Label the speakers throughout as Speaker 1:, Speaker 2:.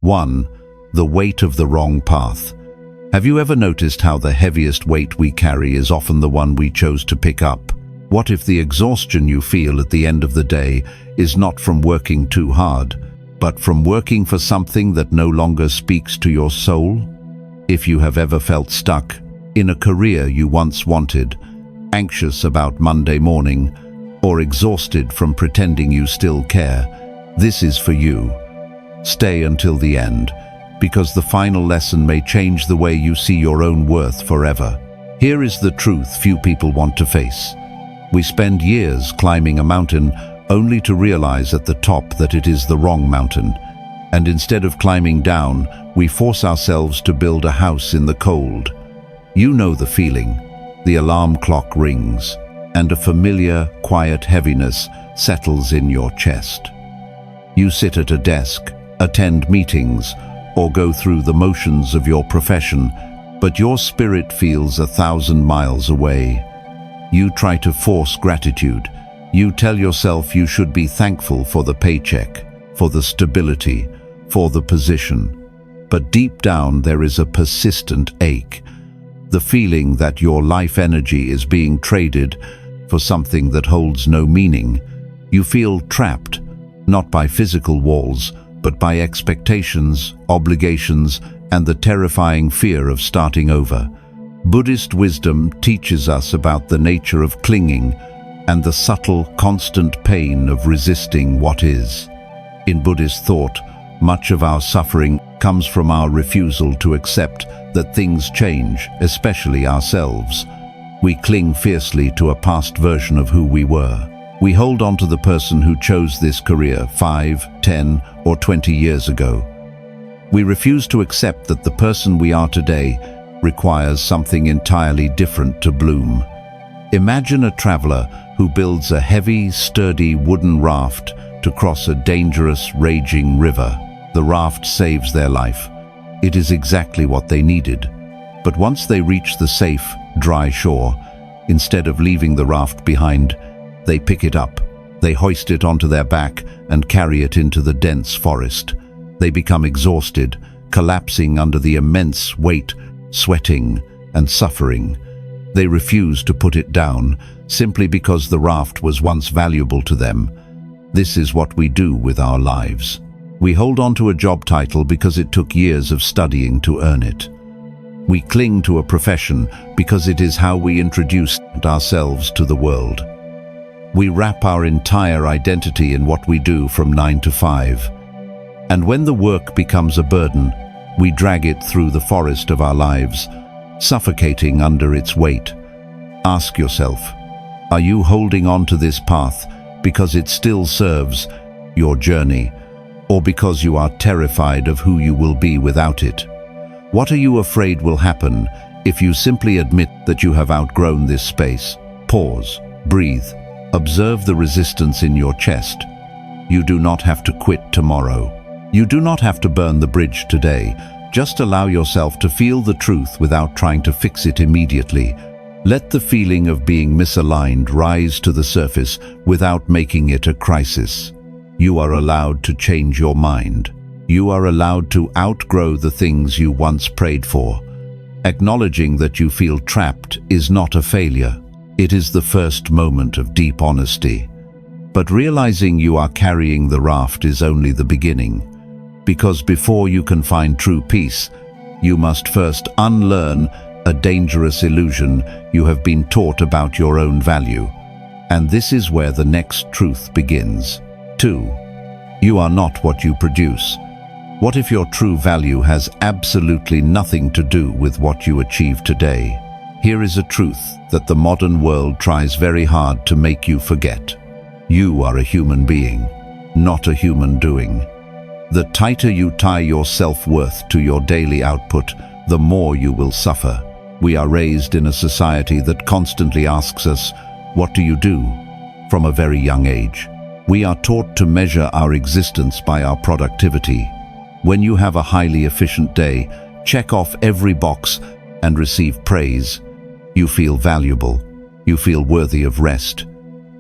Speaker 1: 1. The weight of the wrong path. Have you ever noticed how the heaviest weight we carry is often the one we chose to pick up? What if the exhaustion you feel at the end of the day is not from working too hard, but from working for something that no longer speaks to your soul? If you have ever felt stuck in a career you once wanted, anxious about Monday morning, or exhausted from pretending you still care, this is for you. Stay until the end, because the final lesson may change the way you see your own worth forever. Here is the truth few people want to face. We spend years climbing a mountain only to realize at the top that it is the wrong mountain. And instead of climbing down, we force ourselves to build a house in the cold. You know the feeling. The alarm clock rings, and a familiar, quiet heaviness settles in your chest. You sit at a desk, attend meetings, or go through the motions of your profession, but your spirit feels 1,000 miles away. You try to force gratitude. You tell yourself you should be thankful for the paycheck, for the stability, for the position. But deep down there is a persistent ache, the feeling that your life energy is being traded for something that holds no meaning. You feel trapped, not by physical walls, but by expectations, obligations, and the terrifying fear of starting over. Buddhist wisdom teaches us about the nature of clinging and the subtle, constant pain of resisting what is. In Buddhist thought, much of our suffering comes from our refusal to accept that things change, especially ourselves. We cling fiercely to a past version of who we were. We hold on to the person who chose this career 5, 10, or 20 years ago. We refuse to accept that the person we are today requires something entirely different to bloom. Imagine a traveler who builds a heavy, sturdy wooden raft to cross a dangerous, raging river. The raft saves their life. It is exactly what they needed. But once they reach the safe, dry shore, instead of leaving the raft behind, they pick it up. They hoist it onto their back and carry it into the dense forest. They become exhausted, collapsing under the immense weight, sweating and suffering. They refuse to put it down, simply because the raft was once valuable to them. This is what we do with our lives. We hold on to a job title because it took years of studying to earn it. We cling to a profession because it is how we introduce ourselves to the world. We wrap our entire identity in what we do from 9 to 5. And when the work becomes a burden, we drag it through the forest of our lives, suffocating under its weight. Ask yourself, are you holding on to this path because it still serves your journey, or because you are terrified of who you will be without it? What are you afraid will happen if you simply admit that you have outgrown this space? Pause, breathe, observe the resistance in your chest. You do not have to quit tomorrow. You do not have to burn the bridge today. Just allow yourself to feel the truth without trying to fix it immediately. Let the feeling of being misaligned rise to the surface without making it a crisis. You are allowed to change your mind. You are allowed to outgrow the things you once prayed for. Acknowledging that you feel trapped is not a failure. It is the first moment of deep honesty. But realizing you are carrying the raft is only the beginning. Because before you can find true peace, you must first unlearn a dangerous illusion you have been taught about your own value. And this is where the next truth begins. 2. You are not what you produce. What if your true value has absolutely nothing to do with what you achieve today? Here is a truth that the modern world tries very hard to make you forget. You are a human being, not a human doing. The tighter you tie your self-worth to your daily output, the more you will suffer. We are raised in a society that constantly asks us, "What do you do?" from a very young age. We are taught to measure our existence by our productivity. When you have a highly efficient day, check off every box and receive praise. You feel valuable. You feel worthy of rest.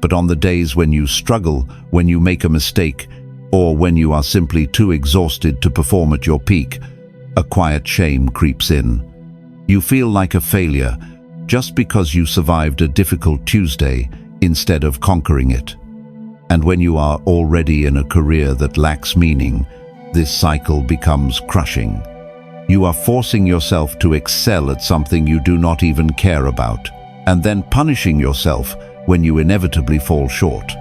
Speaker 1: But on the days when you struggle, when you make a mistake, or when you are simply too exhausted to perform at your peak, a quiet shame creeps in. You feel like a failure just because you survived a difficult Tuesday instead of conquering it. And when you are already in a career that lacks meaning, this cycle becomes crushing. You are forcing yourself to excel at something you do not even care about, and then punishing yourself when you inevitably fall short.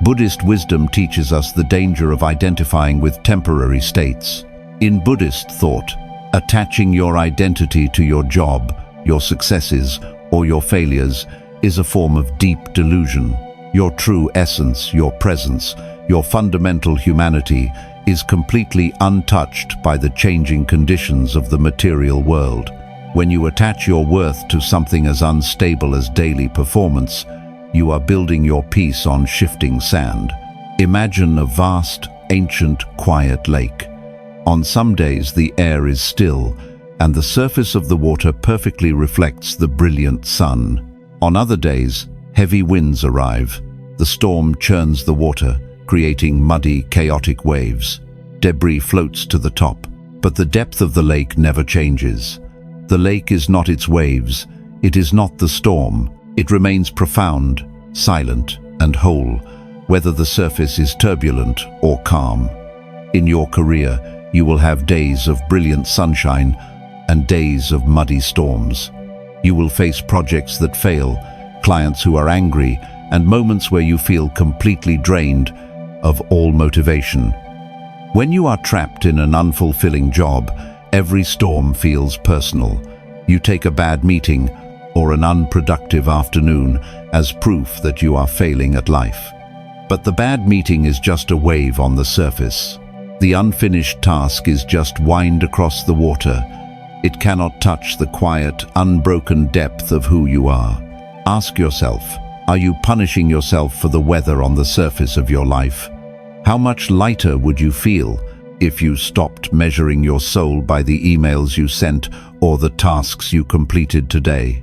Speaker 1: Buddhist wisdom teaches us the danger of identifying with temporary states. In Buddhist thought, attaching your identity to your job, your successes, or your failures is a form of deep delusion. Your true essence, your presence, your fundamental humanity is completely untouched by the changing conditions of the material world. When you attach your worth to something as unstable as daily performance, you are building your peace on shifting sand. Imagine a vast, ancient, quiet lake. On some days the air is still, and the surface of the water perfectly reflects the brilliant sun. On other days, heavy winds arrive. The storm churns the water, creating muddy, chaotic waves. Debris floats to the top, but the depth of the lake never changes. The lake is not its waves, it is not the storm. It remains profound, silent, and whole, whether the surface is turbulent or calm. In your career, you will have days of brilliant sunshine and days of muddy storms. You will face projects that fail, clients who are angry, and moments where you feel completely drained of all motivation. When you are trapped in an unfulfilling job, every storm feels personal. You take a bad meeting or an unproductive afternoon as proof that you are failing at life. But the bad meeting is just a wave on the surface. The unfinished task is just wind across the water. It cannot touch the quiet, unbroken depth of who you are. Ask yourself, are you punishing yourself for the weather on the surface of your life? How much lighter would you feel if you stopped measuring your soul by the emails you sent or the tasks you completed today?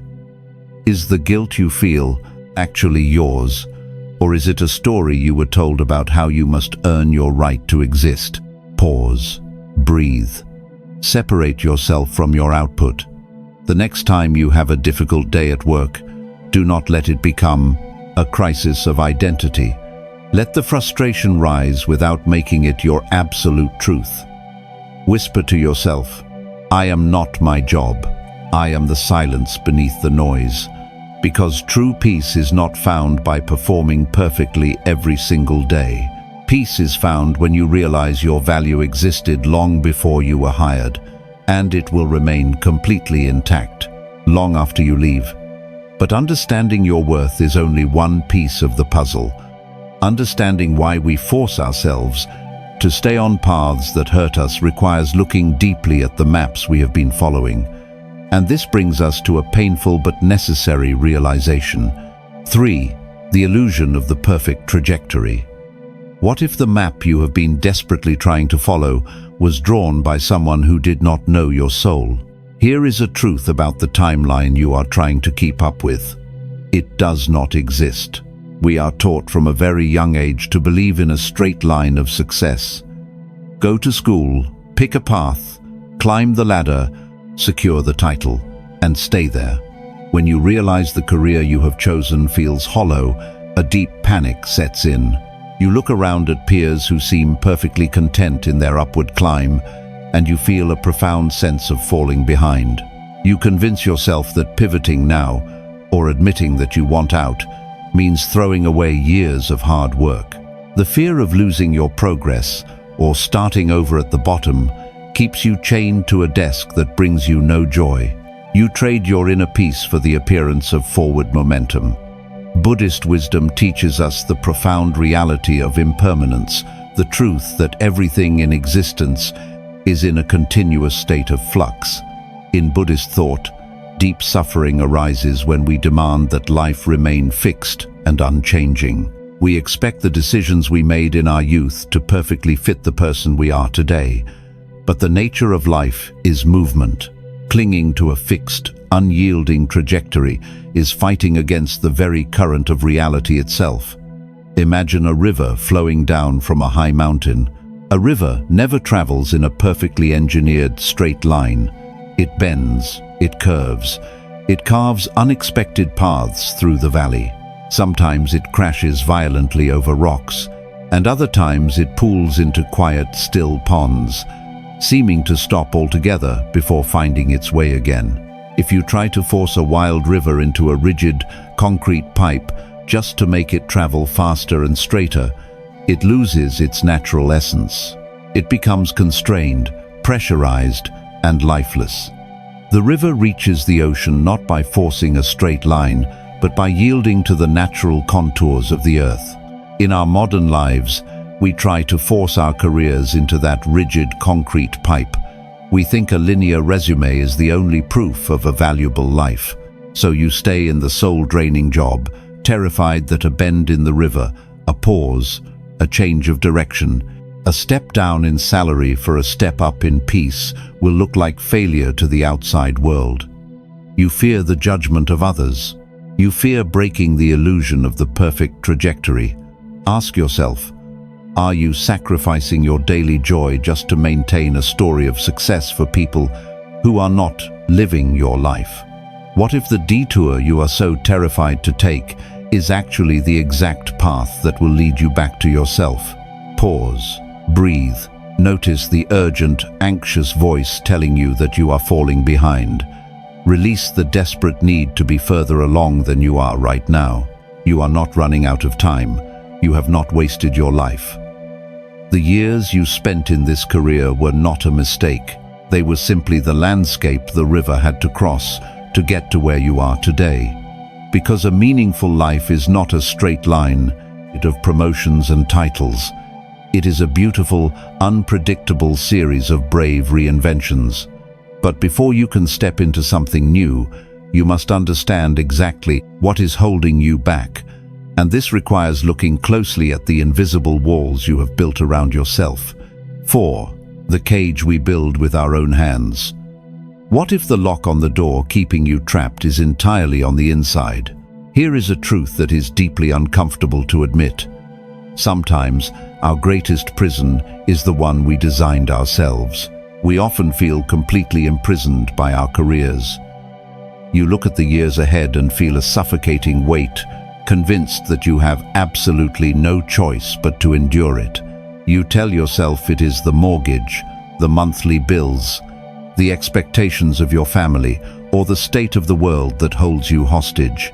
Speaker 1: Is the guilt you feel actually yours, or is it a story you were told about how you must earn your right to exist? Pause. Breathe. Separate yourself from your output. The next time you have a difficult day at work, do not let it become a crisis of identity. Let the frustration rise without making it your absolute truth. Whisper to yourself, I am not my job. I am the silence beneath the noise. Because true peace is not found by performing perfectly every single day. Peace is found when you realize your value existed long before you were hired, and it will remain completely intact long after you leave. But understanding your worth is only one piece of the puzzle. Understanding why we force ourselves to stay on paths that hurt us requires looking deeply at the maps we have been following. And this brings us to a painful but necessary realization. 3. The illusion of the perfect trajectory. What if the map you have been desperately trying to follow was drawn by someone who did not know your soul? Here is a truth about the timeline you are trying to keep up with. It does not exist. We are taught from a very young age to believe in a straight line of success. Go to school, pick a path, climb the ladder, secure the title, and stay there. When you realize the career you have chosen feels hollow, a deep panic sets in. You look around at peers who seem perfectly content in their upward climb, and you feel a profound sense of falling behind. You convince yourself that pivoting now, or admitting that you want out, means throwing away years of hard work. The fear of losing your progress, or starting over at the bottom, keeps you chained to a desk that brings you no joy. You trade your inner peace for the appearance of forward momentum. Buddhist wisdom teaches us the profound reality of impermanence, the truth that everything in existence is in a continuous state of flux. In Buddhist thought, deep suffering arises when we demand that life remain fixed and unchanging. We expect the decisions we made in our youth to perfectly fit the person we are today. But the nature of life is movement. Clinging to a fixed, unyielding trajectory is fighting against the very current of reality itself. Imagine a river flowing down from a high mountain. A river never travels in a perfectly engineered straight line. It bends, it curves, it carves unexpected paths through the valley. Sometimes it crashes violently over rocks, and other times it pools into quiet, still ponds, seeming to stop altogether before finding its way again. If you try to force a wild river into a rigid, concrete pipe just to make it travel faster and straighter, it loses its natural essence. It becomes constrained, pressurized, and lifeless. The river reaches the ocean not by forcing a straight line, but by yielding to the natural contours of the earth. In our modern lives, we try to force our careers into that rigid concrete pipe. We think a linear resume is the only proof of a valuable life. So you stay in the soul-draining job, terrified that a bend in the river, a pause, a change of direction, a step down in salary for a step up in peace will look like failure to the outside world. You fear the judgment of others. You fear breaking the illusion of the perfect trajectory. Ask yourself, are you sacrificing your daily joy just to maintain a story of success for people who are not living your life? What if the detour you are so terrified to take is actually the exact path that will lead you back to yourself? Pause, breathe, notice the urgent, anxious voice telling you that you are falling behind. Release the desperate need to be further along than you are right now. You are not running out of time. You have not wasted your life. The years you spent in this career were not a mistake. They were simply the landscape the river had to cross to get to where you are today. Because a meaningful life is not a straight line of promotions and titles. It is a beautiful, unpredictable series of brave reinventions. But before you can step into something new, you must understand exactly what is holding you back. And this requires looking closely at the invisible walls you have built around yourself. 4. The cage we build with our own hands. What if the lock on the door keeping you trapped is entirely on the inside? Here is a truth that is deeply uncomfortable to admit. Sometimes, our greatest prison is the one we designed ourselves. We often feel completely imprisoned by our careers. You look at the years ahead and feel a suffocating weight, convinced that you have absolutely no choice but to endure it. You tell yourself it is the mortgage, the monthly bills, the expectations of your family, or the state of the world that holds you hostage.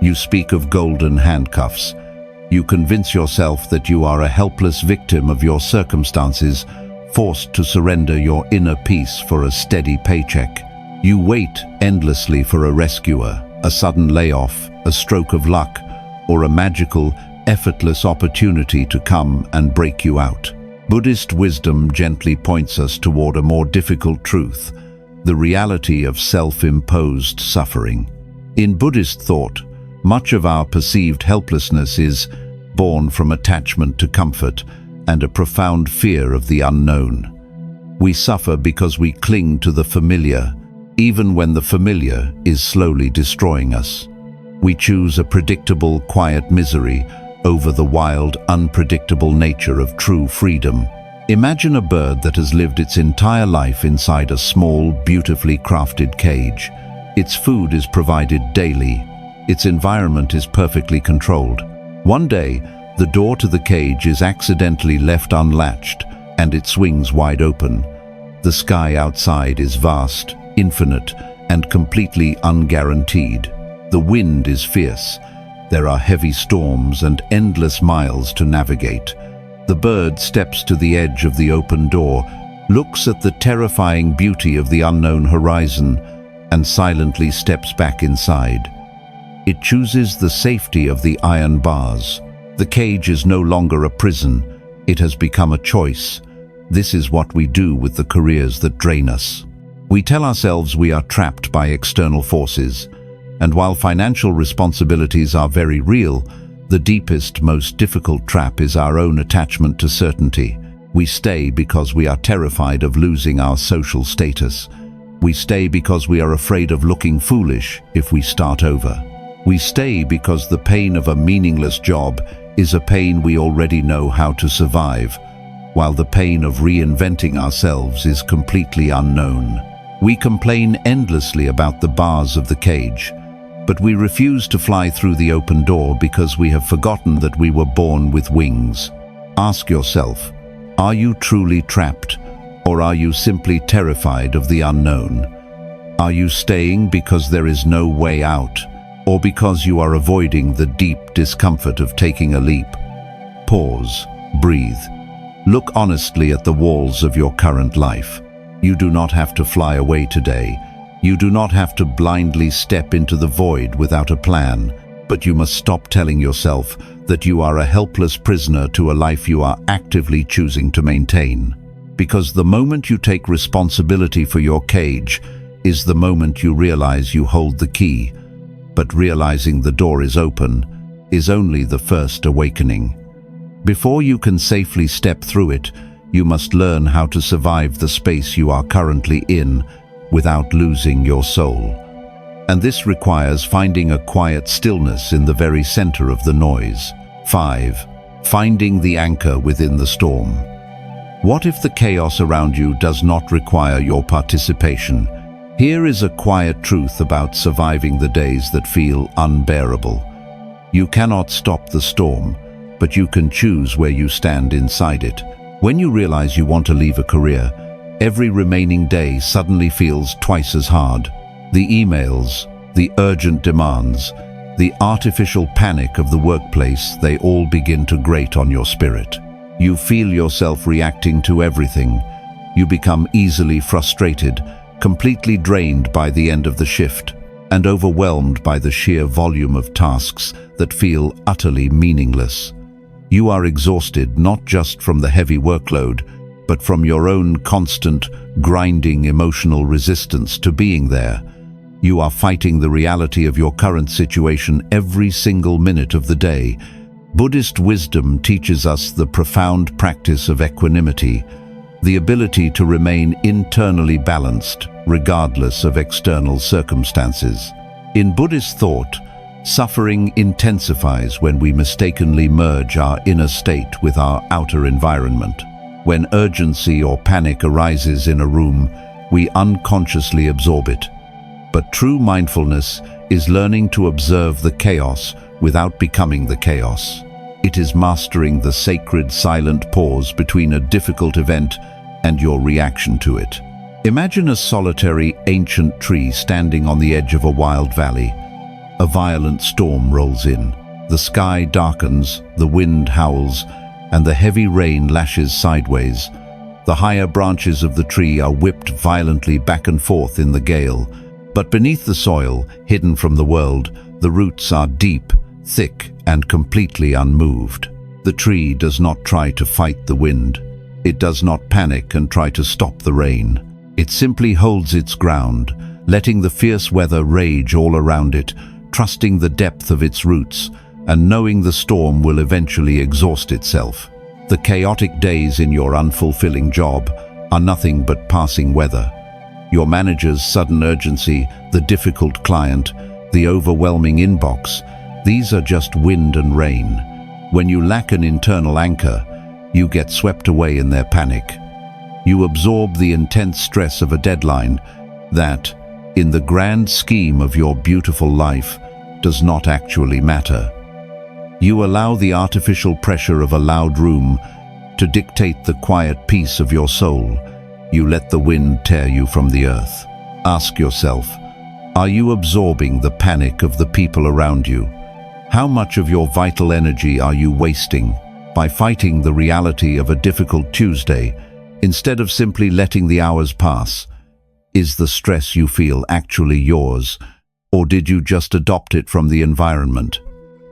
Speaker 1: You speak of golden handcuffs. You convince yourself that you are a helpless victim of your circumstances, forced to surrender your inner peace for a steady paycheck. You wait endlessly for a rescuer, a sudden layoff, a stroke of luck, or a magical, effortless opportunity to come and break you out. Buddhist wisdom gently points us toward a more difficult truth, the reality of self-imposed suffering. In Buddhist thought, much of our perceived helplessness is born from attachment to comfort and a profound fear of the unknown. We suffer because we cling to the familiar, even when the familiar is slowly destroying us. We choose a predictable, quiet misery over the wild, unpredictable nature of true freedom. Imagine a bird that has lived its entire life inside a small, beautifully crafted cage. Its food is provided daily. Its environment is perfectly controlled. One day, the door to the cage is accidentally left unlatched, and it swings wide open. The sky outside is vast, infinite, and completely unguaranteed. The wind is fierce. There are heavy storms and endless miles to navigate. The bird steps to the edge of the open door, looks at the terrifying beauty of the unknown horizon, and silently steps back inside. It chooses the safety of the iron bars. The cage is no longer a prison. It has become a choice. This is what we do with the careers that drain us. We tell ourselves we are trapped by external forces, and while financial responsibilities are very real, the deepest, most difficult trap is our own attachment to certainty. We stay because we are terrified of losing our social status. We stay because we are afraid of looking foolish if we start over. We stay because the pain of a meaningless job is a pain we already know how to survive, while the pain of reinventing ourselves is completely unknown. We complain endlessly about the bars of the cage, but we refuse to fly through the open door because we have forgotten that we were born with wings. Ask yourself, are you truly trapped, or are you simply terrified of the unknown? Are you staying because there is no way out, or because you are avoiding the deep discomfort of taking a leap? Pause, breathe. Look honestly at the walls of your current life. You do not have to fly away today. You do not have to blindly step into the void without a plan, but you must stop telling yourself that you are a helpless prisoner to a life you are actively choosing to maintain. Because the moment you take responsibility for your cage is the moment you realize you hold the key, but realizing the door is open is only the first awakening. Before you can safely step through it, you must learn how to survive the space you are currently in without losing your soul. And this requires finding a quiet stillness in the very center of the noise. 5. Finding the anchor within the storm. What if the chaos around you does not require your participation? Here is a quiet truth about surviving the days that feel unbearable. You cannot stop the storm, but you can choose where you stand inside it. When you realize you want to leave a career, every remaining day suddenly feels twice as hard. The emails, the urgent demands, the artificial panic of the workplace, they all begin to grate on your spirit. You feel yourself reacting to everything. You become easily frustrated, completely drained by the end of the shift, and overwhelmed by the sheer volume of tasks that feel utterly meaningless. You are exhausted not just from the heavy workload, but from your own constant, grinding emotional resistance to being there. You are fighting the reality of your current situation every single minute of the day. Buddhist wisdom teaches us the profound practice of equanimity, the ability to remain internally balanced, regardless of external circumstances. In Buddhist thought, suffering intensifies when we mistakenly merge our inner state with our outer environment. When urgency or panic arises in a room, we unconsciously absorb it. But true mindfulness is learning to observe the chaos without becoming the chaos. It is mastering the sacred silent pause between a difficult event and your reaction to it. Imagine a solitary, ancient tree standing on the edge of a wild valley. A violent storm rolls in. The sky darkens, the wind howls, and the heavy rain lashes sideways. The higher branches of the tree are whipped violently back and forth in the gale. But beneath the soil, hidden from the world, the roots are deep, thick, and completely unmoved. The tree does not try to fight the wind. It does not panic and try to stop the rain. It simply holds its ground, letting the fierce weather rage all around it, trusting the depth of its roots, and knowing the storm will eventually exhaust itself. The chaotic days in your unfulfilling job are nothing but passing weather. Your manager's sudden urgency, the difficult client, the overwhelming inbox, these are just wind and rain. When you lack an internal anchor, you get swept away in their panic. You absorb the intense stress of a deadline that, in the grand scheme of your beautiful life, does not actually matter. You allow the artificial pressure of a loud room to dictate the quiet peace of your soul. You let the wind tear you from the earth. Ask yourself, are you absorbing the panic of the people around you? How much of your vital energy are you wasting by fighting the reality of a difficult Tuesday instead of simply letting the hours pass? Is the stress you feel actually yours, or did you just adopt it from the environment?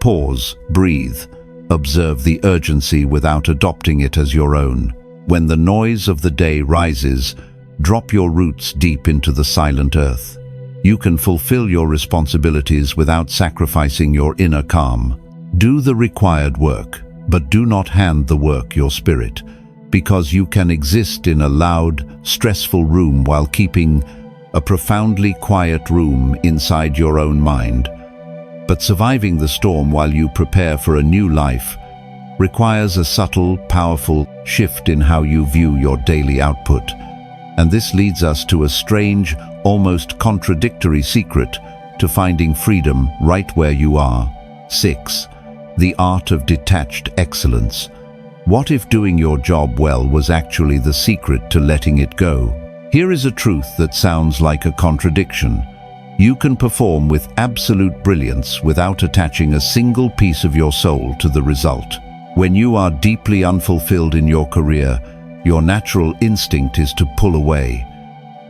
Speaker 1: Pause, breathe, observe the urgency without adopting it as your own. When the noise of the day rises, drop your roots deep into the silent earth. You can fulfill your responsibilities without sacrificing your inner calm. Do the required work, but do not hand the work your spirit, because you can exist in a loud, stressful room while keeping a profoundly quiet room inside your own mind. But surviving the storm while you prepare for a new life requires a subtle, powerful shift in how you view your daily output. And this leads us to a strange, almost contradictory secret to finding freedom right where you are. 6. The art of detached excellence. What if doing your job well was actually the secret to letting it go? Here is a truth that sounds like a contradiction. You can perform with absolute brilliance without attaching a single piece of your soul to the result. When you are deeply unfulfilled in your career, your natural instinct is to pull away.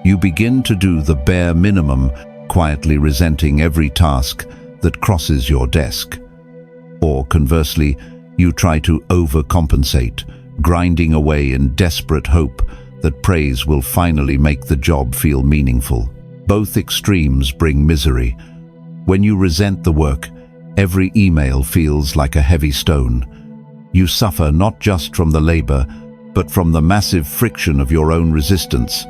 Speaker 1: You begin to do the bare minimum, quietly resenting every task that crosses your desk. Or conversely, you try to overcompensate, grinding away in desperate hope that praise will finally make the job feel meaningful. Both extremes bring misery. When you resent the work, every email feels like a heavy stone. You suffer not just from the labor, but from the massive friction of your own resistance.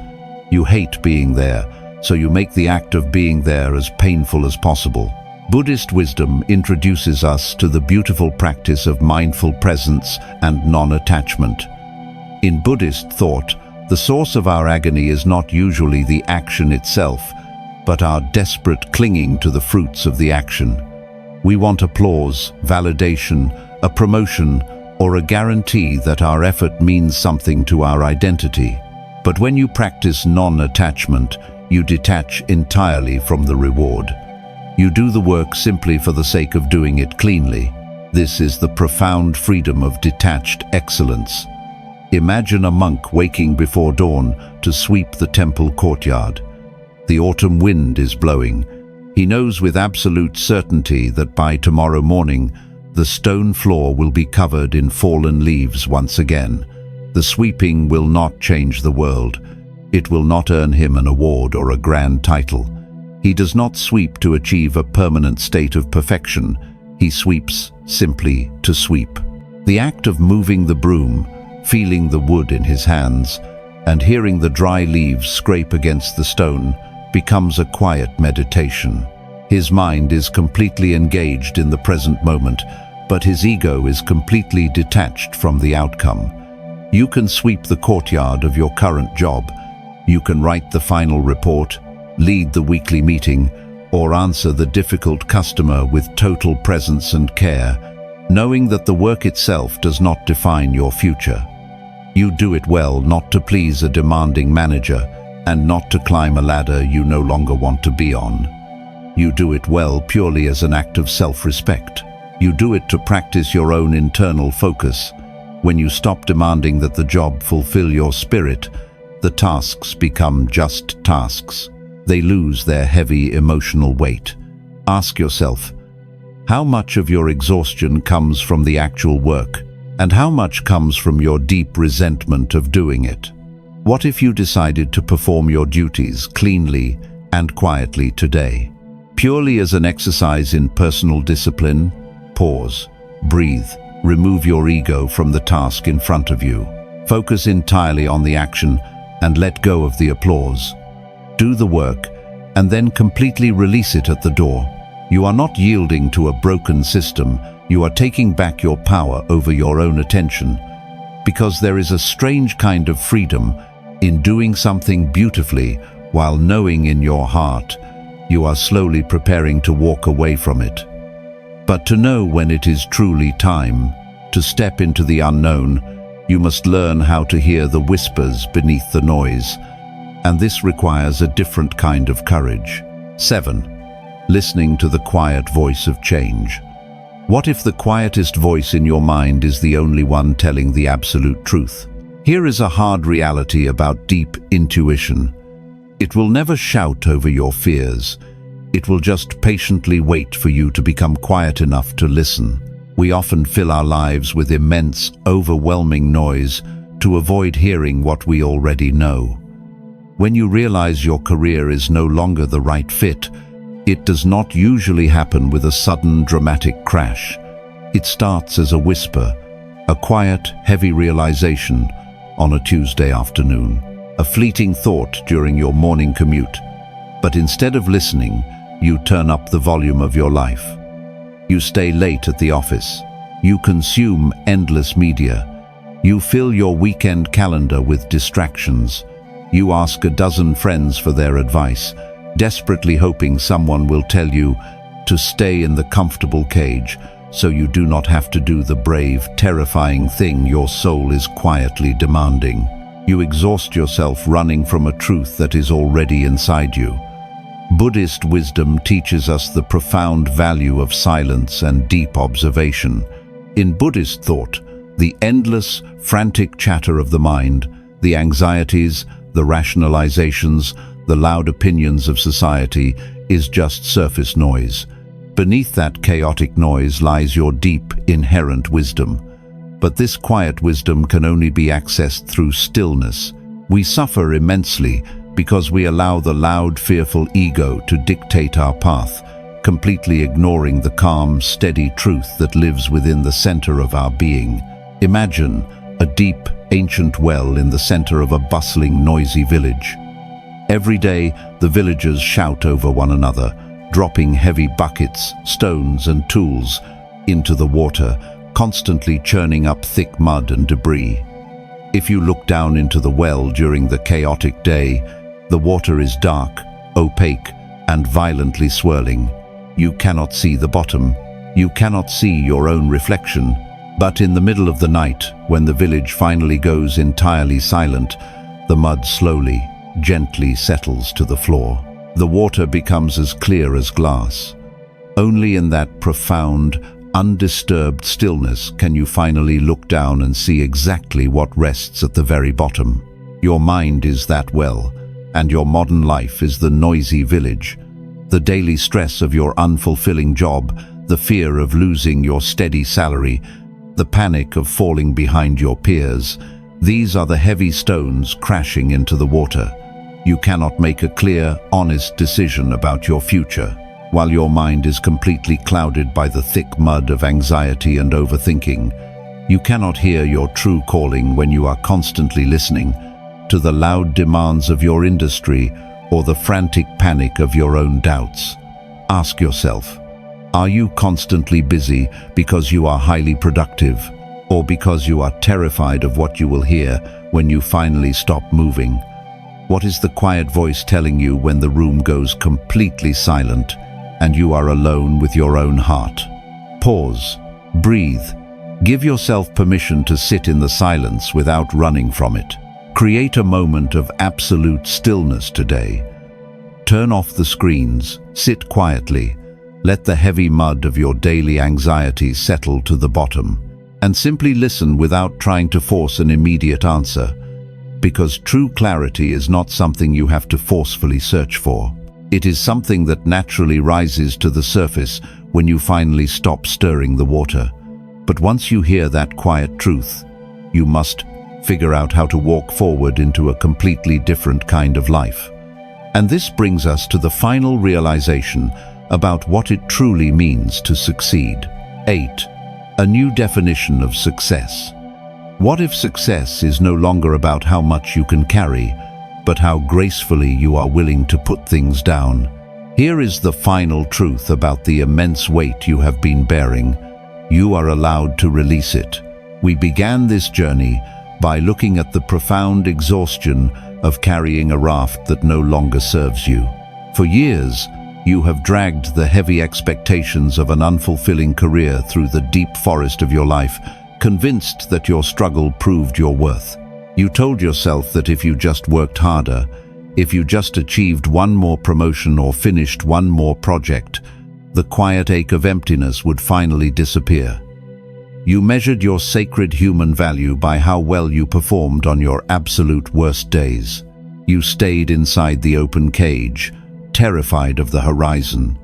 Speaker 1: You hate being there, so you make the act of being there as painful as possible. Buddhist wisdom introduces us to the beautiful practice of mindful presence and non-attachment. In Buddhist thought, the source of our agony is not usually the action itself, but our desperate clinging to the fruits of the action. We want applause, validation, a promotion, or a guarantee that our effort means something to our identity. But when you practice non-attachment, you detach entirely from the reward. You do the work simply for the sake of doing it cleanly. This is the profound freedom of detached excellence. Imagine a monk waking before dawn to sweep the temple courtyard. The autumn wind is blowing. He knows with absolute certainty that by tomorrow morning, the stone floor will be covered in fallen leaves once again. The sweeping will not change the world. It will not earn him an award or a grand title. He does not sweep to achieve a permanent state of perfection. He sweeps simply to sweep. The act of moving the broom, feeling the wood in his hands, and hearing the dry leaves scrape against the stone becomes a quiet meditation. His mind is completely engaged in the present moment, but his ego is completely detached from the outcome. You can sweep the courtyard of your current job. You can write the final report, lead the weekly meeting, or answer the difficult customer with total presence and care, knowing that the work itself does not define your future. You do it well not to please a demanding manager and not to climb a ladder you no longer want to be on. You do it well purely as an act of self-respect. You do it to practice your own internal focus. When you stop demanding that the job fulfill your spirit, the tasks become just tasks. They lose their heavy emotional weight. Ask yourself, how much of your exhaustion comes from the actual work, and how much comes from your deep resentment of doing it? What if you decided to perform your duties cleanly and quietly today? Purely as an exercise in personal discipline, pause, breathe, remove your ego from the task in front of you. Focus entirely on the action and let go of the applause. Do the work and then completely release it at the door. You are not yielding to a broken system. You are taking back your power over your own attention, because there is a strange kind of freedom in doing something beautifully while knowing in your heart you are slowly preparing to walk away from it. But to know when it is truly time to step into the unknown, you must learn how to hear the whispers beneath the noise, and this requires a different kind of courage. 7. Listening to the quiet voice of change. What if the quietest voice in your mind is the only one telling the absolute truth? Here is a hard reality about deep intuition. It will never shout over your fears. It will just patiently wait for you to become quiet enough to listen. We often fill our lives with immense, overwhelming noise to avoid hearing what we already know. When you realize your career is no longer the right fit, it does not usually happen with a sudden, dramatic crash. It starts as a whisper, a quiet, heavy realization on a Tuesday afternoon, a fleeting thought during your morning commute. But instead of listening, you turn up the volume of your life. You stay late at the office. You consume endless media. You fill your weekend calendar with distractions. You ask a dozen friends for their advice, desperately hoping someone will tell you to stay in the comfortable cage so you do not have to do the brave, terrifying thing your soul is quietly demanding. You exhaust yourself running from a truth that is already inside you. Buddhist wisdom teaches us the profound value of silence and deep observation. In Buddhist thought, the endless, frantic chatter of the mind, the anxieties, the rationalizations, the loud opinions of society is just surface noise. Beneath that chaotic noise lies your deep, inherent wisdom. But this quiet wisdom can only be accessed through stillness. We suffer immensely because we allow the loud, fearful ego to dictate our path, completely ignoring the calm, steady truth that lives within the center of our being. Imagine a deep, ancient well in the center of a bustling, noisy village. Every day, the villagers shout over one another, dropping heavy buckets, stones, and tools into the water, constantly churning up thick mud and debris. If you look down into the well during the chaotic day, the water is dark, opaque, and violently swirling. You cannot see the bottom. You cannot see your own reflection. But in the middle of the night, when the village finally goes entirely silent, the mud slowly, gently settles to the floor. The water becomes as clear as glass. Only in that profound, undisturbed stillness can you finally look down and see exactly what rests at the very bottom. Your mind is that well, and your modern life is the noisy village. The daily stress of your unfulfilling job, the fear of losing your steady salary, the panic of falling behind your peers, these are the heavy stones crashing into the water. You cannot make a clear, honest decision about your future, while your mind is completely clouded by the thick mud of anxiety and overthinking. You cannot hear your true calling when you are constantly listening to the loud demands of your industry or the frantic panic of your own doubts. Ask yourself, are you constantly busy because you are highly productive, or because you are terrified of what you will hear when you finally stop moving? What is the quiet voice telling you when the room goes completely silent and you are alone with your own heart? Pause, breathe, give yourself permission to sit in the silence without running from it. Create a moment of absolute stillness today. Turn off the screens, sit quietly, let the heavy mud of your daily anxiety settle to the bottom, and simply listen without trying to force an immediate answer. Because true clarity is not something you have to forcefully search for. It is something that naturally rises to the surface when you finally stop stirring the water. But once you hear that quiet truth, you must figure out how to walk forward into a completely different kind of life. And this brings us to the final realization about what it truly means to succeed. 8. A new definition of success. What if success is no longer about how much you can carry, but how gracefully you are willing to put things down? Here is the final truth about the immense weight you have been bearing. You are allowed to release it. We began this journey by looking at the profound exhaustion of carrying a raft that no longer serves you. For years, you have dragged the heavy expectations of an unfulfilling career through the deep forest of your life, convinced that your struggle proved your worth. You told yourself that if you just worked harder, if you just achieved one more promotion or finished one more project, the quiet ache of emptiness would finally disappear. You measured your sacred human value by how well you performed on your absolute worst days. You stayed inside the open cage, terrified of the horizon.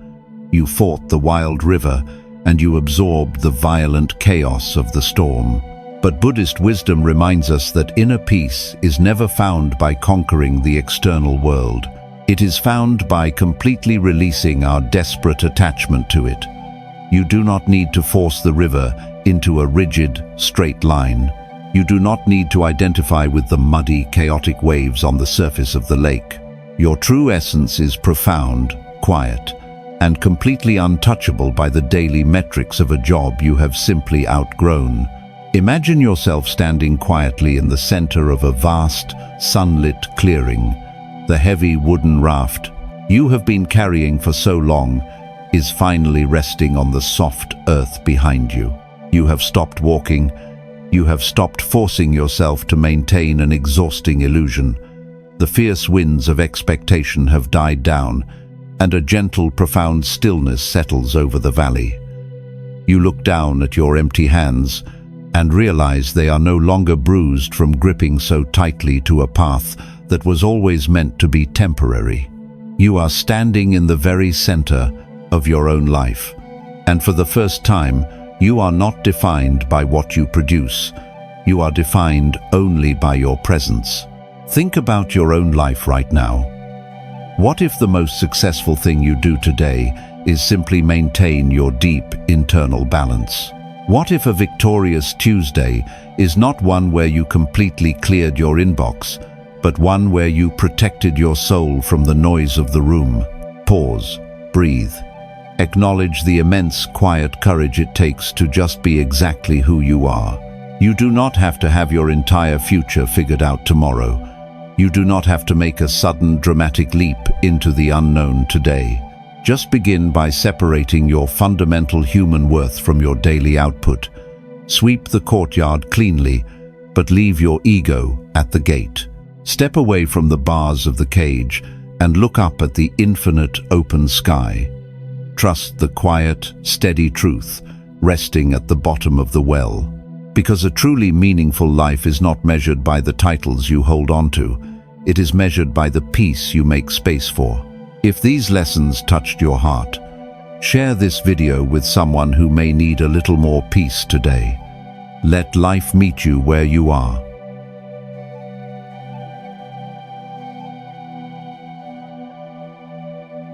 Speaker 1: You fought the wild river, and you absorbed the violent chaos of the storm. But Buddhist wisdom reminds us that inner peace is never found by conquering the external world. It is found by completely releasing our desperate attachment to it. You do not need to force the river into a rigid, straight line. You do not need to identify with the muddy, chaotic waves on the surface of the lake. Your true essence is profound, quiet, and completely untouchable by the daily metrics of a job you have simply outgrown. Imagine yourself standing quietly in the center of a vast, sunlit clearing. The heavy wooden raft you have been carrying for so long is finally resting on the soft earth behind you. You have stopped walking. You have stopped forcing yourself to maintain an exhausting illusion. The fierce winds of expectation have died down, and a gentle, profound stillness settles over the valley. You look down at your empty hands and realize they are no longer bruised from gripping so tightly to a path that was always meant to be temporary. You are standing in the very center of your own life, and for the first time, you are not defined by what you produce. You are defined only by your presence. Think about your own life right now. What if the most successful thing you do today is simply maintain your deep internal balance? What if a victorious Tuesday is not one where you completely cleared your inbox, but one where you protected your soul from the noise of the room? Pause, breathe. Acknowledge the immense quiet courage it takes to just be exactly who you are. You do not have to have your entire future figured out tomorrow. You do not have to make a sudden dramatic leap into the unknown today. Just begin by separating your fundamental human worth from your daily output. Sweep the courtyard cleanly, but leave your ego at the gate. Step away from the bars of the cage and look up at the infinite open sky. Trust the quiet, steady truth resting at the bottom of the well. Because a truly meaningful life is not measured by the titles you hold on to. It is measured by the peace you make space for. If these lessons touched your heart, share this video with someone who may need a little more peace today. Let life meet you where you are.